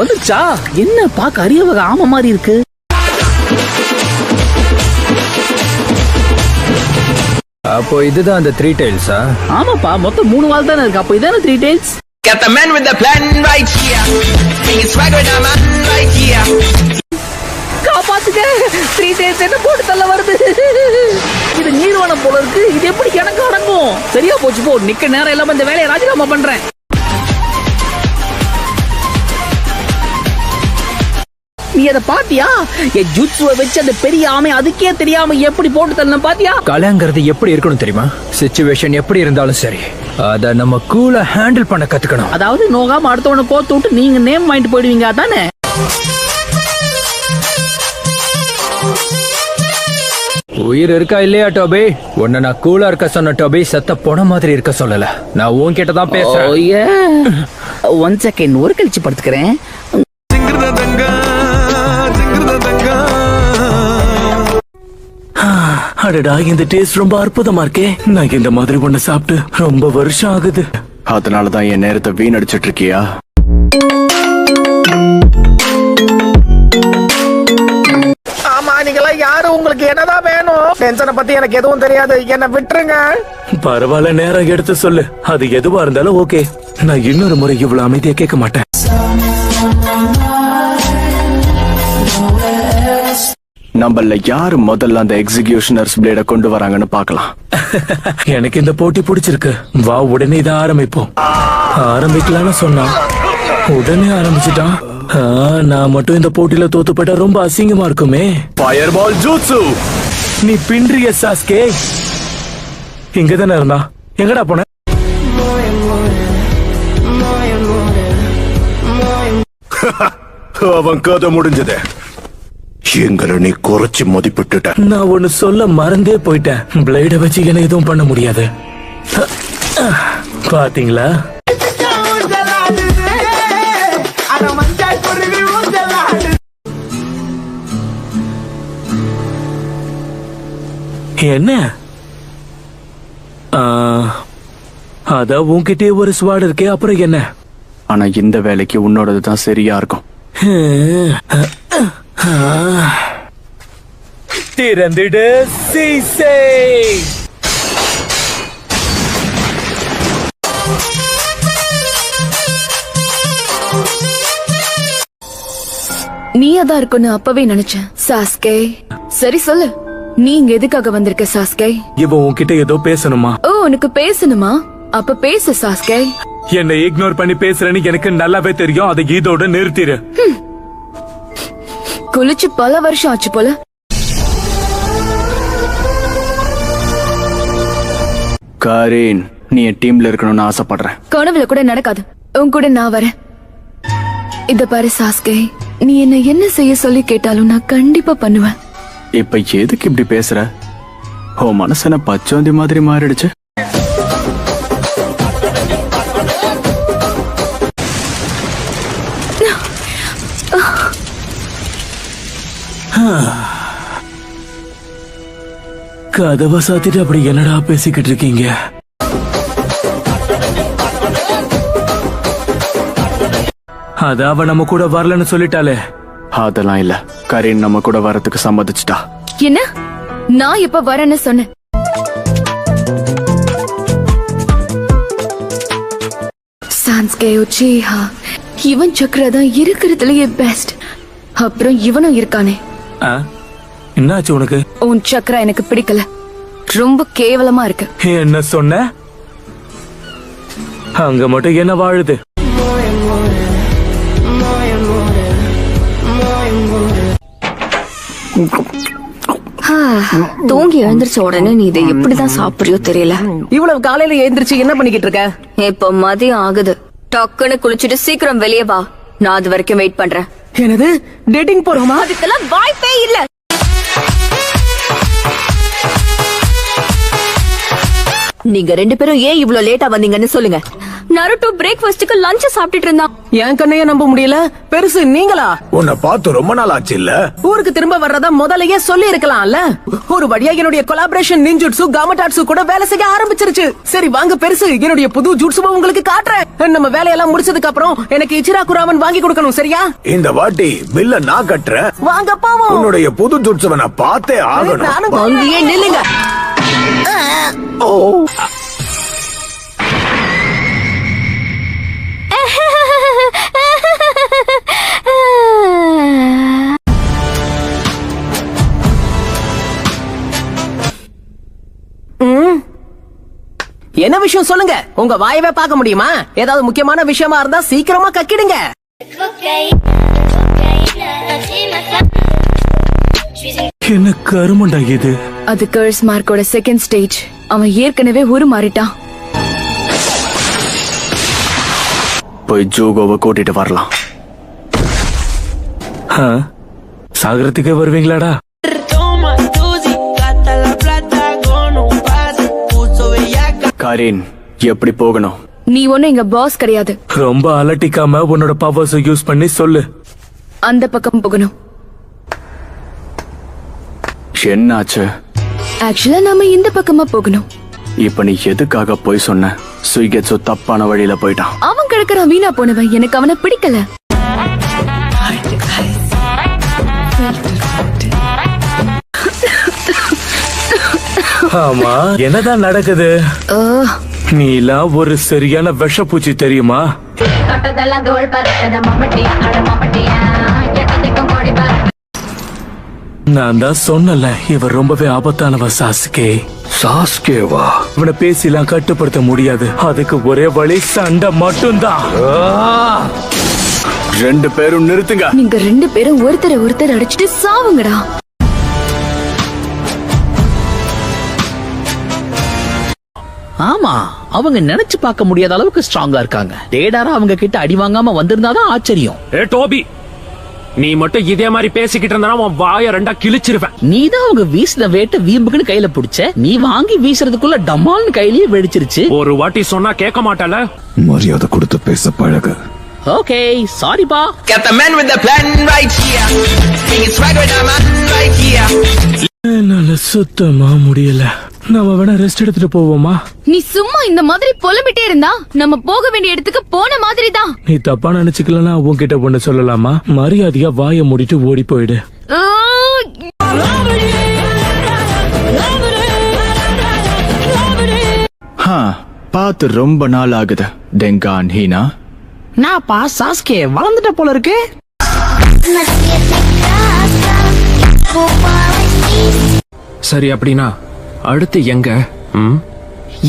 வந்துச்சா? என்ன பாக்க அரிய வகை ஆமை மாதிரி இருக்கு. அப்போ இதுதான் அந்த 3 tailsா? ஆமாப்பா, மொத்தம் 3 வால் தானே இருக்கு. அப்போ இதான 3 tails. Got the man with the plan right here. Bring swag with the man right here. காப்பாத்துங்க, 3 tails என்ன போட்டு தள்ள வருது. இது நீர்வனம் போல இருக்கு. இது எப்படி எனக்கு அடங்கும்? சரியா போச்சு போ. நிக்க நேரம் இல்லாம இந்த வேலையை ராஜினாமா பண்றேன். நீ அதை பாத்தியா? என் ஜுட்சுவை வச்சு அந்த பெரிய ஆமை அதுக்கே தெரியாம எப்படி போட்டு தள்ள பாத்தியா? கலைங்கிறது எப்படி இருக்கணும் தெரியுமா? சிச்சுவேஷன் எப்படி இருந்தாலும் சரி, அத நம்ம கூலா ஹேண்டில் பண்ண கத்துக்கணும். அதாவது நோகாம அடுத்தவனை கோத்து விட்டு நீங்க நேம் வாங்கிட்டு போயிடுவீங்க அதானே? உயிர் இருக்கா இல்லையா டோபி? உன்னை நான் கூலா இருக்க சொன்ன டோபி, செத்த போன மாதிரி இருக்க சொல்லல. நான் உன்கிட்ட தான் பேசுறேன். 1 செகண்ட், ஒரு கழிச்சு படுத்துக்கிறேன். அடடா, இந்த டேஸ்ட் ரொம்ப அற்புதமா இருக்கே. நான் இந்த மாதிரி ஒண்ணு சாப்பிட்டு ரொம்ப வருஷம் ஆகுது. அதனாலதான் என் நேரத்தை வீணடிச்சிட்டு இருக்கியா? ஆமா, நீங்களா யாரு? உங்களுக்கு என்னதான் வேணும்? டென்ஷனை பத்தி எனக்கு எதுவும் தெரியாது, என்ன விட்டுருங்க. பரவாயில்ல, நேரம் எடுத்து சொல்லு. அது எதுவா இருந்தாலும் ஓகே. நான் இன்னொரு முறை இவ்வளவு அமைதியா கேட்க மாட்டேன். நம்மள யாரு முதல்ல அந்த எக்ஸிகியூஷனர்ஸ் பிளேட கொண்டு வராங்கன்னு பாக்கலாம். எனக்கு இந்த போட்டி பிடிச்சிருக்கு. வா, உடனே இதை ஆரம்பிப்போம். ஆரம்பிக்கலான்னு சொன்னா உடனே ஆரம்பிச்சுட்டான். நான் மட்டும் இந்த போட்டியில தோத்து போயிட்டா ரொம்ப அசிங்கமா இருக்குமே. ஃபயர் பால் ஜூட்சு. நீ பின்றிய சாஸ்கே. இங்கதானே இருந்தா, எங்கடா போன? அவன் கதை முடிஞ்சது. எங்களை நீ குறைச்சி மதிப்பிட்டுட்ட. நான் ஒன்னு சொல்ல மறந்தே போயிட்டேன். பிளேட வச்சு என்ன எதுவும் பண்ண முடியாது. பாத்தீங்களா? என்ன? அதான் உன்கிட்டே ஒரு ஸ்வாட் இருக்கே, அப்புறம் என்ன? ஆனா இந்த வேலைக்கு உன்னோடது தான் சரியா இருக்கும். திறந்திடு சீசே. நீயாதான் இருக்குன்னு அப்பவே நினைச்சேன் சாஸ்கே. சரி சொல்லு, நீ இங்க எதுக்காக வந்திருக்க சாஸ்கே? இவன் உன்கிட்ட ஏதோ பேசணுமா? ஓ, உனக்கு பேசணுமா? அப்ப பேசு சாஸ்கே. என்னை இக்னோர் பண்ணி பேசுறேன்னு எனக்கு நல்லாவே தெரியும். அதை இதோட நிறுத்திடு. குளிச்சு பல வருஷம் ஆச்சு போல. காரீன், நீ என் டீம்ல இருக்கணும்னு ஆசைப்படுறேன். கனவுல கூட நடக்காது. உன் கூட நான் வரேன். இத பாரு சாஸ்கே, நீ என்ன செய்ய சொல்லி கேட்டாலும் நான் கண்டிப்பா பண்ணுவேன். இப்ப எதுக்கு இப்படி பேசுற? உன் மனசன பச்சோந்தி மாதிரி மாறிடுச்சு. கதவை சாத்திட்டு அப்படி என்னடா பேசிக்கிட்டு இருக்கீங்க? அதான் அவ நம்ம கூட வரலன்னு சொல்லிட்டாலே. அதெல்லாம் இல்ல, கரீன் நம்ம கூட வரதுக்கு சம்மதிச்சிட்டா. என்ன? நான் எப்ப வரேன்னு சொன்னேன்? சான்ஸ்கே உச்சிஹா, இவன் சக்கர தான் இருக்கிறதுலயே பெஸ்ட். அப்புறம் இவனும் இருக்கானே. என்னாச்சு உனக்கு? உன் சக்கரா எனக்கு பிடிக்கல, ரொம்ப கேவலமா இருக்கு. என்ன சொன்ன? அங்க மட்டும் என்ன வாழுது? தூங்கி எழுந்திரிச்ச உடனே நீ இதை எப்படிதான் சாப்பிடுறியோ தெரியல. இவ்வளவு காலையில எழுந்திரிச்சு என்ன பண்ணிக்கிட்டு இருக்க? இப்ப மதியம் ஆகுது. டக்குன்னு குளிச்சுட்டு சீக்கிரம் வெளியே வா. நான் அது வரைக்கும் வெயிட் பண்றேன். என்னது, டேட்டிங் போறோமா? அதுக்கெல்லாம் வாய்ப்பே இல்ல. நீங்க 2 பேரும் ஏன் இவ்ளோ லேட்டா வந்தீங்கன்னு சொல்லுங்க. நருட்டோ பிரேக்ஃபாஸ்டுக்கு லஞ்ச் சாப்பிட்டுட்டு இருந்தான். என் கண்ணையே நம்ப முடியல. பெருசு நீங்களா? உன்னை பார்த்து ரொம்ப நாள் ஆச்சு இல்ல? ஊருக்கு திரும்ப வர்றதா முதல்லயே சொல்லி இருக்கலாம்ல. ஒரு வழியா என்னுடைய கொலாபரேஷன் நின்ஜுட்சு காமடாட்சு கூட வேலை செய்ய ஆரம்பிச்சிருச்சு. சரி வாங்க பெருசு, என்னுடைய புது ஜுட்சுவை உங்களுக்கு காட்டுறேன். நம்ம வேலையெல்லாம் முடிச்சதுக்கு அப்புறம் எனக்கு இச்சிராகு ராமன் வாங்கி கொடுக்கணும், சரியா? இந்த வாட்டி பில்ல நான் கட்டுறேன். வாங்க போவோம். உன்னுடைய புது ஜுட்சுவை நான் பார்த்தே ஆகணும். நானும் அங்கேயே நில்லுங்க. என்ன விஷயம் சொல்லுங்க. உங்க வாயவே பார்க்க முடியுமா? ஏதாவது முக்கியமான விஷயமா இருந்தா சீக்கிரமா கக்கிடுங்க. என்ன கருமண்டா இது? அது கர்ஸ் மார்க்கோட செகண்ட் ஸ்டேஜ். அவன் ஏற்கனவே உருமாறிட்டான். போய் ஜூகோவை கூட்டிட்டு வரலாம். சாகரத்துக்கே வருவீங்களாடா? காரின், எப்படி போகணும்? நீ ஒண்ணும் இங்க பாஸ் கிடையாது. ரொம்ப அலட்டிக்காம உன்னோட பவர்ஸ் யூஸ் பண்ணி சொல்லு. அந்த பக்கம் போகணும். என்னாச்சு? ஆக்சுவலா நாம இந்த பக்கமா போகணும். இப்ப நீ எதுக்காக போய் சொன்ன? சுய்கெட்சு தப்பான வழியில போயிட்டான். அவன் கிடக்குறான் வீணா போனவன். எனக்கு அவனை பிடிக்கல. ஆமா, என்னதான் நடக்குது? நீலாம் ஒரு சரியான விஷப்பூச்சி தெரியுமா? நான் தான் சொன்னல, இவன் ரொம்பவே ஆபத்தானவ. சாஸ்கே. சாஸ்கேவா? இவனை பேசிலாம் கட்டுப்படுத்த முடியாது. அதுக்கு ஒரே வழி சண்டை மட்டும்தான். 2 பேரும் நிறுத்துங்க. நீங்க 2 பேரும் ஒருத்தர் அடிச்சுட்டு சாவுங்கடா. ஆமா, அவங்க நினைச்சு பார்க்க முடியாத அளவுக்கு ஸ்ட்ராங்கா இருக்காங்க. டேடாரா அவங்க கிட்ட அடி வாங்காம வந்திருந்தாதான் ஆச்சரியம். ஏ டோபி, நீ மட்டும் இதே மாதிரி பேசிக்கிட்டு இருந்தா உன் வாய 2 கிழிச்சிருவேன். நீதான் அவங்க வீசின வேட்ட வீம்புக்குன்னு கையில புடிச்ச. நீ வாங்கி வீசுறதுக்குள்ள டமால்னு கையிலேயே வெடிச்சிருச்சு. ஒரு வாட்டி சொன்னா கேட்க மாட்டல. மரியாதை கொடுத்து பேச பழகு. ஓகே, சாரிப்பா. Got the man with the plan right here. Bringing swagger with the man right here. என்னால சுத்தமா முடியல. நாம வேணா ரெஸ்ட் எடுத்துட்டு போவோமா? நீ சும்மா இந்த மாதிரி புலம்பிட்டே இருந்தா நம்ம போக வேண்டிய இடத்துக்கு போன மாதிரி தான். நீ தப்பா நினைச்சுக்கலன்னா உன்கிட்ட ஒண்ணு சொல்லலாமா? மரியாதையா வாயை மூடிட்டு ஓடி போயிடு. பார்த்து ரொம்ப நாள் ஆகுது. டெங்கான் ஹீனா. நான்ப்பா சாஸ்கே வளர்ந்துட்ட போல இருக்கு. சரி, அப்படின்னா அடுத்து எங்க?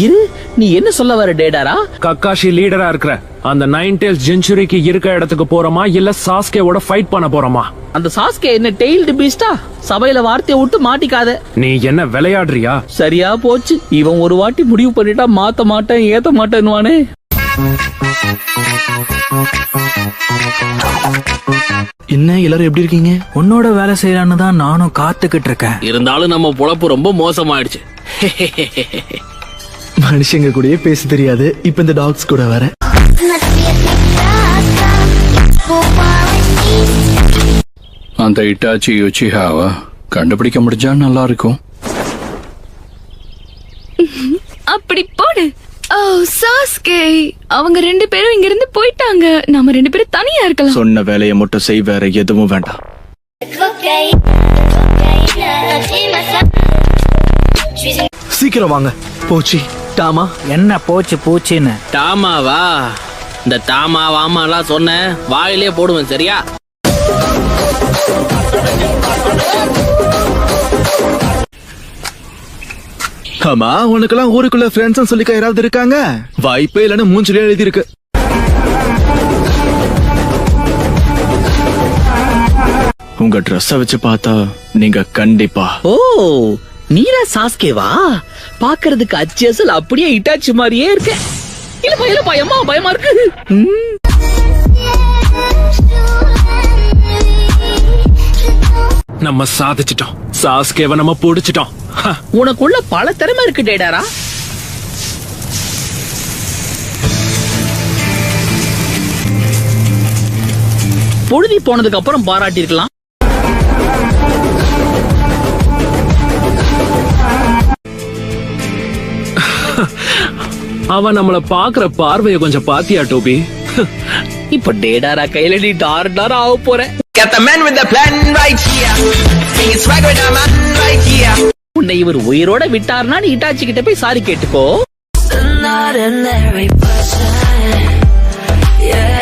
இரு, நீ என்ன சொல்ல வர டேடாரா? கக்காஷி லீடரா இருக்கிற அந்த 9 டெய்ல்ஸ் ஜென்சுரிக்கு இருக்க இடத்துக்கு போறோமா, இல்ல சாஸ்கேவோட ஃபைட் பண்ண போறோமா? அந்த சாஸ்கே என்ன டெய்ல்டு பீஸ்டா? சபையில வார்த்தையை விட்டு மாட்டிக்காத. நீ என்ன விளையாடுறியா? சரியா போச்சு. இவன் ஒரு வாட்டி முடிவு பண்ணிட்டா மாத்த மாட்டேன் ஏத்த மாட்டேன்னுவானே. என்ன எல்லாரும் எப்படி இருக்கீங்க? உன்னோட வேலை செய்யலான்னு தான் நானும் காத்துக்கிட்டு இருக்கேன். இருந்தாலும் நம்ம பொழப்பு ரொம்ப மோசமாயிடுச்சு. மனுஷங்க கூடயே பேச தெரியாது, இப்ப இந்த டாக்ஸ் கூட வர. அந்த இட்டாச்சி யுச்சிஹாவா கண்டுபிடிக்க முடிஞ்சா நல்லா இருக்கும். அப்படி போடு. ஓ சாஸ்கே, அவங்க 2 பேரும் இங்க இருந்து போயிட்டாங்க. நாம 2 பேரும் தனியா இருக்கலாம். சொன்ன வேலையை மட்டும் செய், வேற எதுவும் வேண்டாம். சீக்கிரம் வாங்க. போச்சு டாமா. என்ன போச்சு போச்சுன்னு? டாமாவா? இந்த டாமா வாமாலாம் சொன்ன வாயிலே போடுவேன், சரியா? ஆமா, உனக்கெல்லாம் ஊருக்குள்ள ஃப்ரெண்ட்ஸ் சொல்லிக்க யாராவது இருக்காங்க? வாய்ப்பே இல்லன்னு மூஞ்சிலே எழுதி இருக்கு. உங்க ட்ரெஸ்ஸ வச்சு பார்த்தா நீங்க கண்டிப்பா. ஓ, நீரா சாஸ்கேவா? பாக்குறதுக்கு அச்சேசல் அப்படியே இட்டாச்சி மாதிரியே இருக்கு. இல்லப்பா இல்லப்பா, அம்மா பயமா இருக்கு. நம்ம சாதிச்சிட்டோம். சாஸ்கேவை நம்ம புடிச்சிட்டோம். உனக்குள்ள பல திறமை இருக்கு டேடாரா. பொழுதி போனதுக்கு அப்புறம் பாராட்டியிருக்கலாம். அவன் நம்மள பாக்குற பார்வைய கொஞ்சம் பாத்தியா டோபி? இப்ப டேடாரா கையில நீ டார் ஆக போற. Got the man with the plan right here. Bringing swag with the man right here. உன்னை இவர் உயிரோட விட்டார்னா நீ இட்டாச்சி கிட்ட போய் சாரி கேட்டுக்கோ. An ordinary person, yeah.